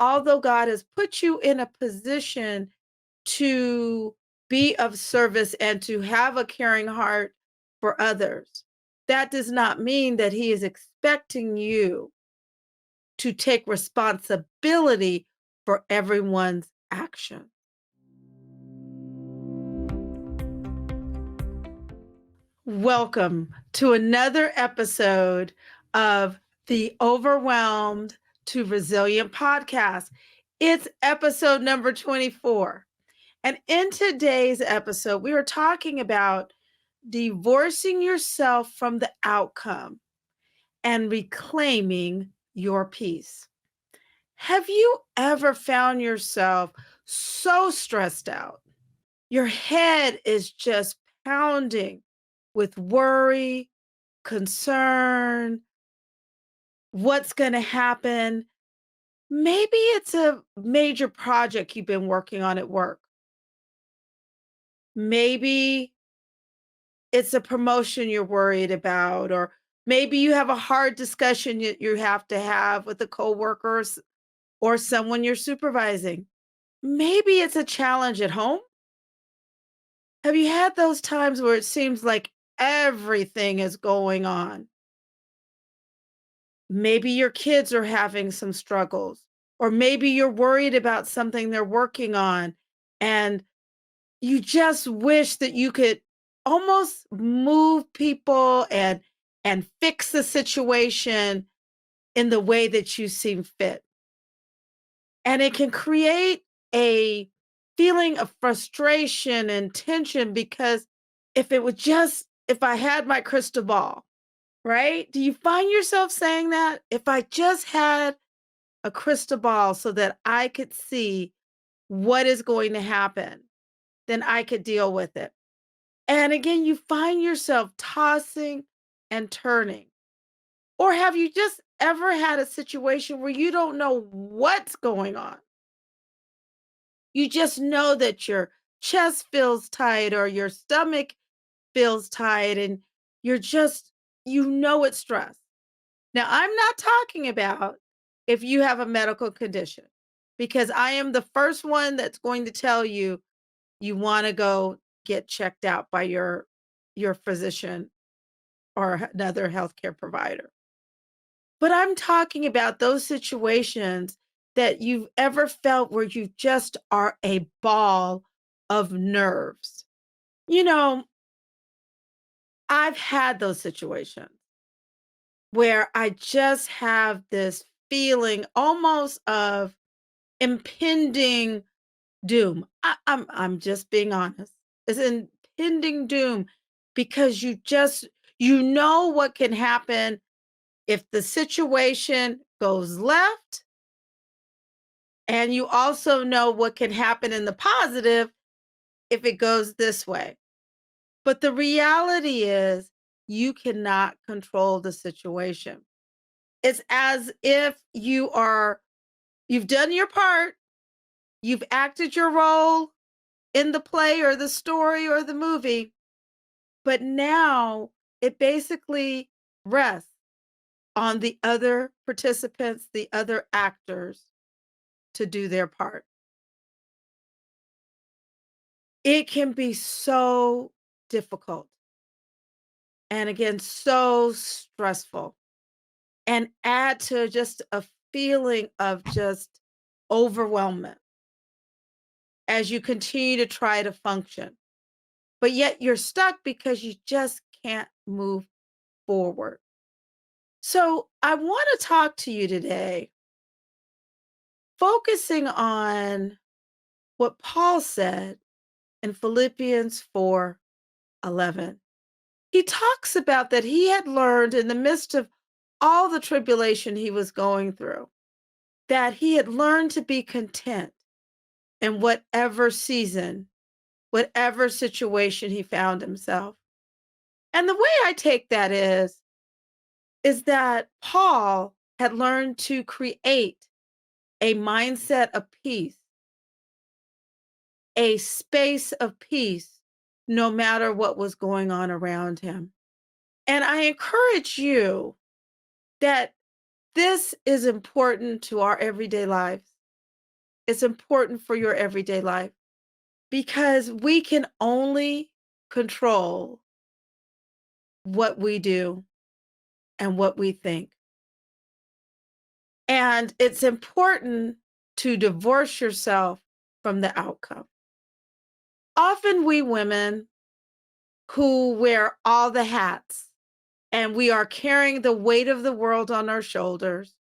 although God has put you in a position to be of service and to have a caring heart for others, that does not mean that He is expecting you to take responsibility for everyone's action. Welcome to another episode of the Overwhelmed to Resilient podcast. It's episode number 24. And in today's episode, we are talking about divorcing yourself from the outcome and reclaiming your peace. Have you ever found yourself so stressed out? Your head is just pounding with worry, concern, what's going to happen. Maybe it's a major project you've been working on at work. Maybe it's a promotion you're worried about, or maybe you have a hard discussion you have to have with a coworker or someone you're supervising. Maybe it's a challenge at home. Have you had those times where it seems like everything is going on? Maybe your kids are having some struggles, or maybe you're worried about something they're working on, and you just wish that you could almost move people and fix the situation in the way that you seem fit. And it can create a feeling of frustration and tension because if I had my crystal ball, right? Do you find yourself saying that? If I just had a crystal ball so that I could see what is going to happen, then I could deal with it. And again, you find yourself tossing and turning. Or have you just ever had a situation where you don't know what's going on? You just know that your chest feels tight or your stomach feels tight and you're just, it's stress. Now, I'm not talking about if you have a medical condition, because I am the first one that's going to tell you you want to go get checked out by your physician or another healthcare provider. But I'm talking about those situations that you've ever felt where you just are a ball of nerves. You know, I've had those situations where I just have this feeling almost of impending doom. I'm just being honest. It's impending doom because you know what can happen if the situation goes left, and you also know what can happen in the positive if it goes this way. But the reality is you cannot control the situation. It's as if you've done your part, you've acted your role in the play or the story or the movie, but now it basically rests on the other participants, the other actors to do their part. It can be so difficult and again, so stressful and add to just a feeling of just overwhelmment as you continue to try to function. But yet you're stuck because you just can't move forward. So I want to talk to you today, focusing on what Paul said in Philippians 4:11. He talks about that he had learned in the midst of all the tribulation he was going through, that he had learned to be content in whatever season, whatever situation he found himself. And the way I take that is that Paul had learned to create a mindset of peace, a space of peace, no matter what was going on around him. And I encourage you that this is important to our everyday lives. It's important for your everyday life because we can only control what we do and what we think. And it's important to divorce yourself from the outcome. Often, we women who wear all the hats and we are carrying the weight of the world on our shoulders,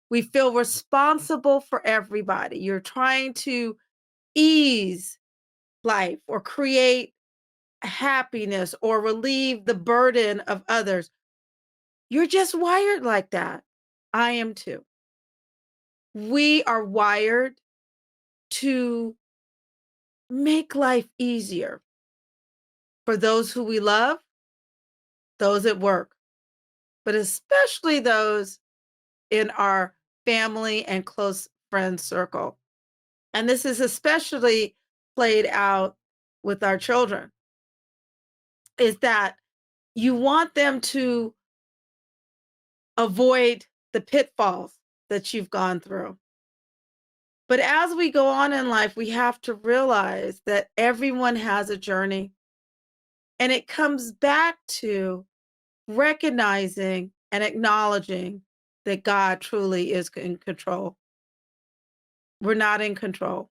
we feel responsible for everybody. You're trying to ease life or create happiness or relieve the burden of others. You're just wired like that. I am too. We are wired to make life easier for those who we love, those at work, but especially those in our family and close friend circle. And this is especially played out with our children, is that you want them to avoid the pitfalls that you've gone through. But as we go on in life, we have to realize that everyone has a journey. And it comes back to recognizing and acknowledging that God truly is in control. We're not in control.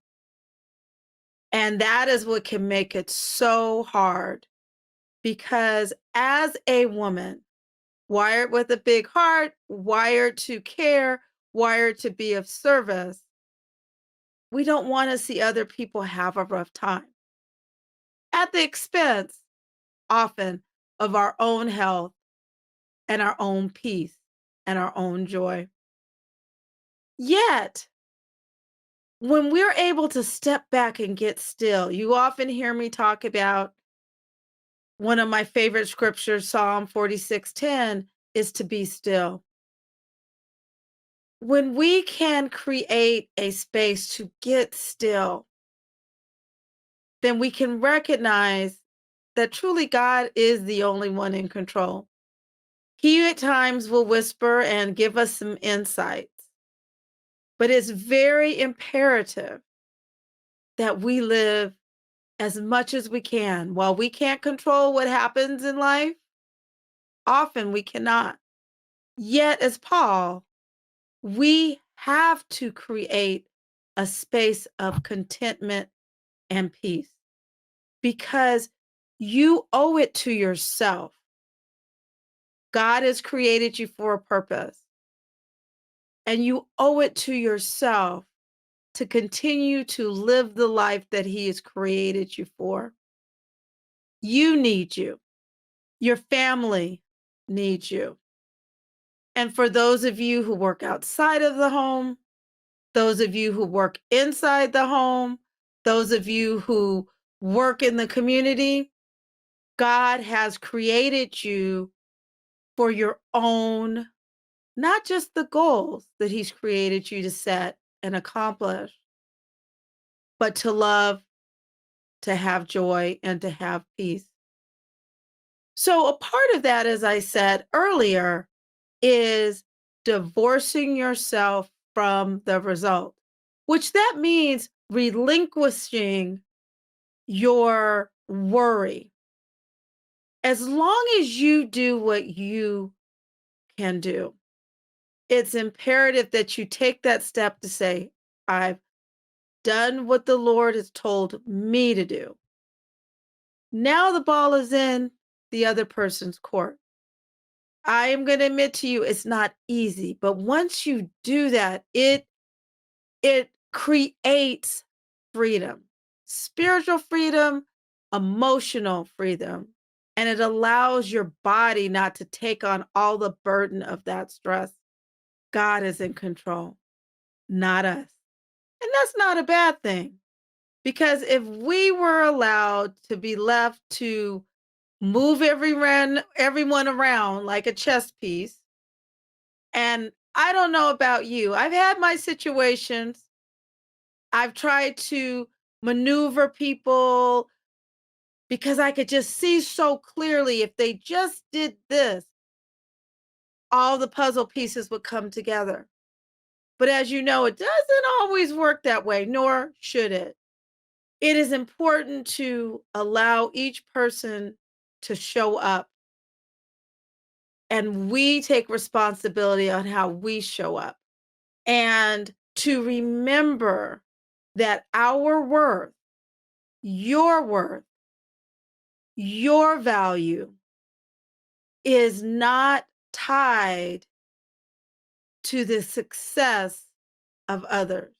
And that is what can make it so hard because as a woman, wired with a big heart, wired to care, wired to be of service, we don't want to see other people have a rough time at the expense, often, of our own health and our own peace and our own joy. Yet, when we're able to step back and get still, you often hear me talk about one of my favorite scriptures, Psalm 46:10, is to be still. When we can create a space to get still, then we can recognize that truly God is the only one in control. He at times will whisper and give us some insights, but it's very imperative that we live as much as we can. While we can't control what happens in life, often we cannot. Yet, as Paul, we have to create a space of contentment and peace because you owe it to yourself. God has created you for a purpose, and you owe it to yourself to continue to live the life that He has created you for. You need you. Your family needs you. And for those of you who work outside of the home, those of you who work inside the home, those of you who work in the community, God has created you for your own, not just the goals that He's created you to set and accomplish, but to love, to have joy, and to have peace. So, a part of that, as I said earlier, is divorcing yourself from the result, which that means relinquishing your worry. As long as you do what you can do, it's imperative that you take that step to say, I've done what the Lord has told me to do. Now the ball is in the other person's court. I am going to admit to you, it's not easy, but once you do that, it creates freedom, spiritual freedom, emotional freedom, and it allows your body not to take on all the burden of that stress. God is in control, not us. And that's not a bad thing because if we were allowed to be left to move everyone around like a chess piece, and I don't know about you, I've had my situations. I've tried to maneuver people because I could just see so clearly if they just did this, all the puzzle pieces would come together. But as you know, it doesn't always work that way, nor should it. It is important to allow each person to show up, and we take responsibility on how we show up, and to remember that our worth, your value is not tied to the success of others.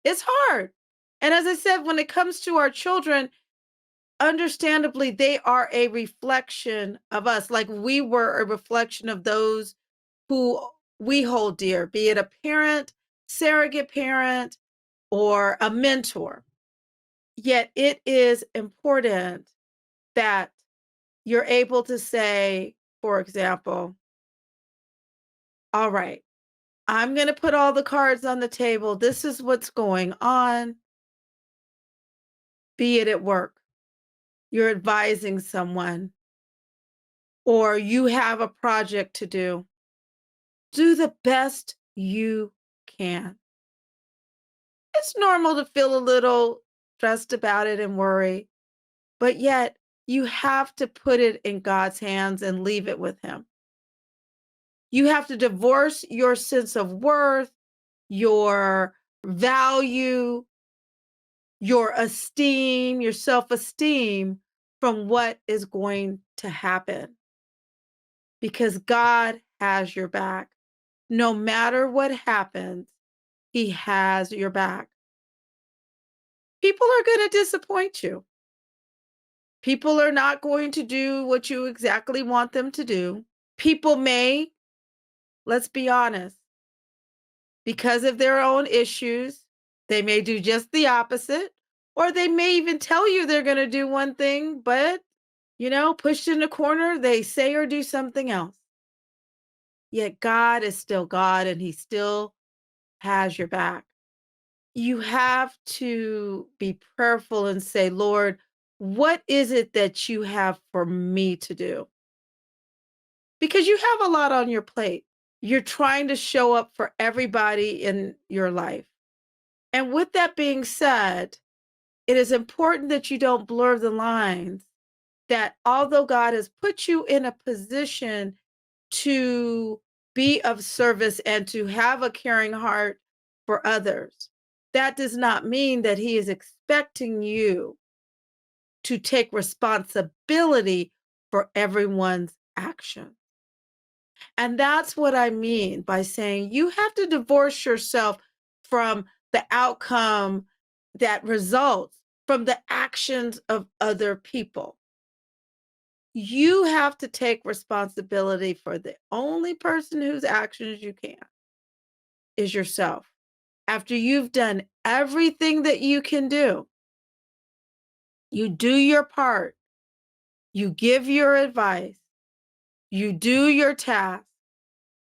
It's hard. And as I said, when it comes to our children, understandably, they are a reflection of us, like we were a reflection of those who we hold dear, be it a parent, surrogate parent, or a mentor. Yet it is important that you're able to say, for example, all right, I'm going to put all the cards on the table. This is what's going on, be it at work. You're advising someone, or you have a project to do. Do the best you can. It's normal to feel a little stressed about it and worry, but yet you have to put it in God's hands and leave it with Him. You have to divorce your sense of worth, your value, your esteem, your self esteem from what is going to happen because God has your back. No matter what happens, He has your back. People are going to disappoint you. People are not going to do what you exactly want them to do. People may, let's be honest, because of their own issues, they may do just the opposite, or they may even tell you they're going to do one thing, but, pushed in a corner, they say or do something else. Yet God is still God and He still has your back. You have to be prayerful and say, Lord, what is it that you have for me to do? Because you have a lot on your plate. You're trying to show up for everybody in your life. And with that being said, it is important that you don't blur the lines, that although God has put you in a position to be of service and to have a caring heart for others, that does not mean that He is expecting you to take responsibility for everyone's actions. And that's what I mean by saying you have to divorce yourself from the outcome that results from the actions of other people. You have to take responsibility for the only person whose actions you can is yourself. After you've done everything that you can do, you do your part, you give your advice, you do your task,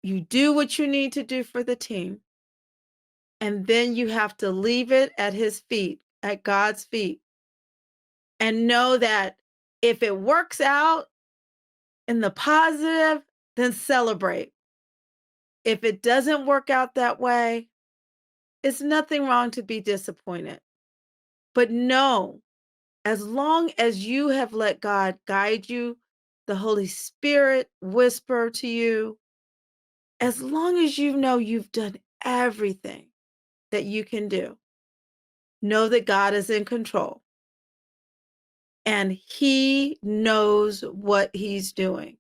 you do what you need to do for the team, and then you have to leave it at His feet, at God's feet, and know that if it works out in the positive, then celebrate. If it doesn't work out that way, it's nothing wrong to be disappointed. But know, as long as you have let God guide you, the Holy Spirit whisper to you, as long as you know you've done everything that you can do, know that God is in control and He knows what He's doing.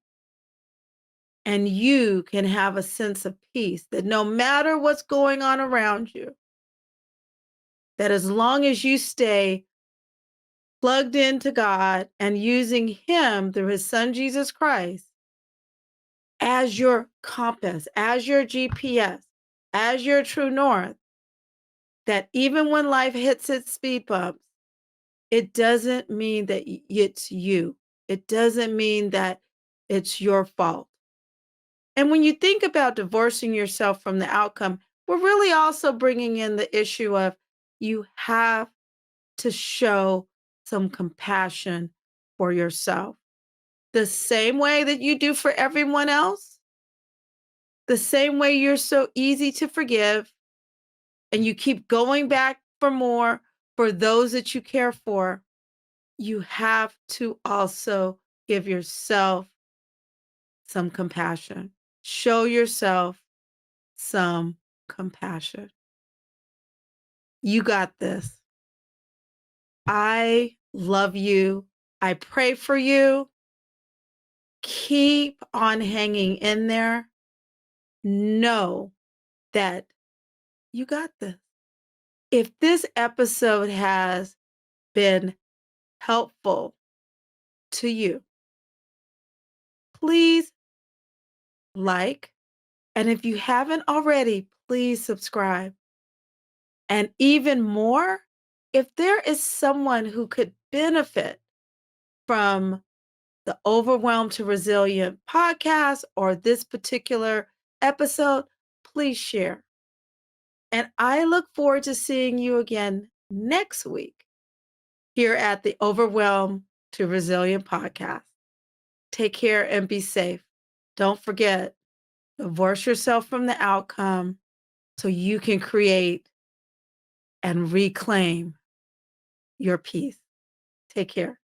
And you can have a sense of peace that no matter what's going on around you, that as long as you stay plugged into God and using Him through His Son, Jesus Christ, as your compass, as your GPS, as your true north, that even when life hits its speed bumps, it doesn't mean that it's you. It doesn't mean that it's your fault. And when you think about divorcing yourself from the outcome, we're really also bringing in the issue of you have to show some compassion for yourself. The same way that you do for everyone else, The same way you're so easy to forgive and you keep going back for more for those that you care for, you have to also give yourself some compassion. Show yourself some compassion. You got this. I love you. I pray for you. Keep on hanging in there. Know that you got this. If this episode has been helpful to you, please like. And if you haven't already, please subscribe. And even more, if there is someone who could benefit from the Overwhelmed to Resilient podcast or this particular episode, please share. And I look forward to seeing you again next week here at the Overwhelmed to Resilient podcast. Take care and be safe. Don't forget, divorce yourself from the outcome so you can create and reclaim your peace. Take care.